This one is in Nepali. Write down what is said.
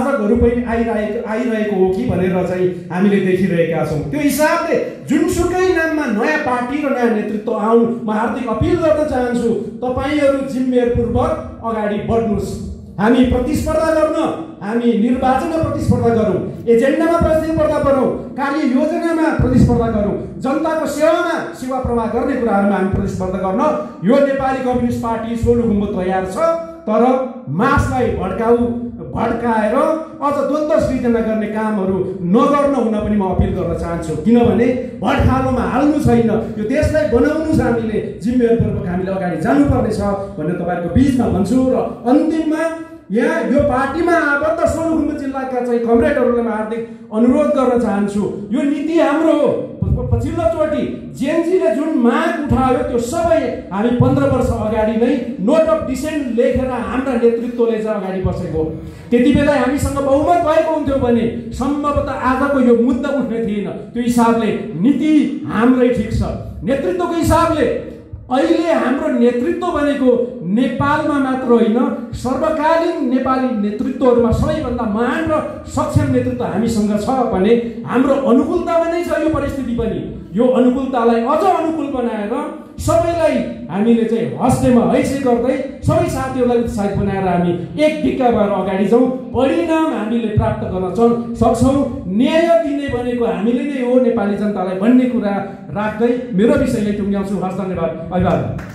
आजकहरू पनि आइरहेको हो कि भनेर चाहिँ हामीले देखिरहेका छौँ। त्यो हिसाबले जुनसुकै नाममा नयाँ पार्टी र नयाँ नेतृत्व आउन्, म हार्दिक अपिल गर्न चाहन्छु, तपाईँहरू जिम्मेवारपूर्वक अगाडि बढ्नुहोस्। हामी प्रतिस्पर्धा गर्न, हामी निर्वाचनमा प्रतिस्पर्धा गरौँ, एजेन्डामा प्रतिस्पर्धा गरौँ, कार्य योजनामा प्रतिस्पर्धा गरौँ, जनताको सेवामा सेवा प्रवाह गर्ने कुराहरूमा हामी प्रतिस्पर्धा गर्न यो नेपाली कम्युनिस्ट पार्टी सोलुखुम्बु तयार छ। तर मासलाई भड्काएर अझ द्वन्द्व सृजना गर्ने कामहरू नगर्न हुन पनि म अपिल गर्न चाहन्छु। किनभने भड्कालोमा हाल्नु छैन, यो देशलाई बनाउनु छ। हामीले जिम्मेवारपूर्वक हामीले अगाडि जानुपर्ने छ भनेर तपाईँहरूको बिचमा भन्छु। र अन्तिममा यहाँ यो पार्टीमा आबद्ध सोलुखुम्बु जिल्लाका चाहिँ कमरेडहरूलाई म हार्दिक अनुरोध गर्न चाहन्छु, यो नीति हाम्रो हो। पछिल्लो चोटि जेएनजीले जुन माग उठायो त्यो सबै हामी 15 वर्ष अगाडि नै नोट अफ डिसेन्ट लेखेर हाम्रा नेतृत्वले चाहिँ अगाडि बसेको। त्यति बेला हामीसँग बहुमत भएको हुन्थ्यो भने सम्भवतः आजको यो मुद्दा उठ्ने थिएन। त्यो हिसाबले नीति हाम्रै ठिक छ। नेतृत्वको हिसाबले अहिले हाम्रो नेतृत्व भनेको नेपालमा मात्र होइन, सर्वकालीन नेपाली नेतृत्वहरूमा सबैभन्दा महान र सक्षम नेतृत्व हामीसँग छ भने हाम्रो अनुकूलतामा नै छ यो परिस्थिति पनि। यो अनुकूलतालाई अझ अनुकूल बनाएर सबैलाई हामीले चाहिँ हस्तेमा हैसे गर्दै सबै साथीहरूलाई उत्साहित बनाएर हामी एक ढिक्का भएर अगाडि जाउँ। परिणाम हामीले प्राप्त गर्न सक्छौँ। न्याय दिने भनेको हामीले नै हो नेपाली जनतालाई भन्ने कुरा राख्दै मेरो विषयलाई टुङ्ग्याउँछु। हस्, धन्यवाद। अभिवादन।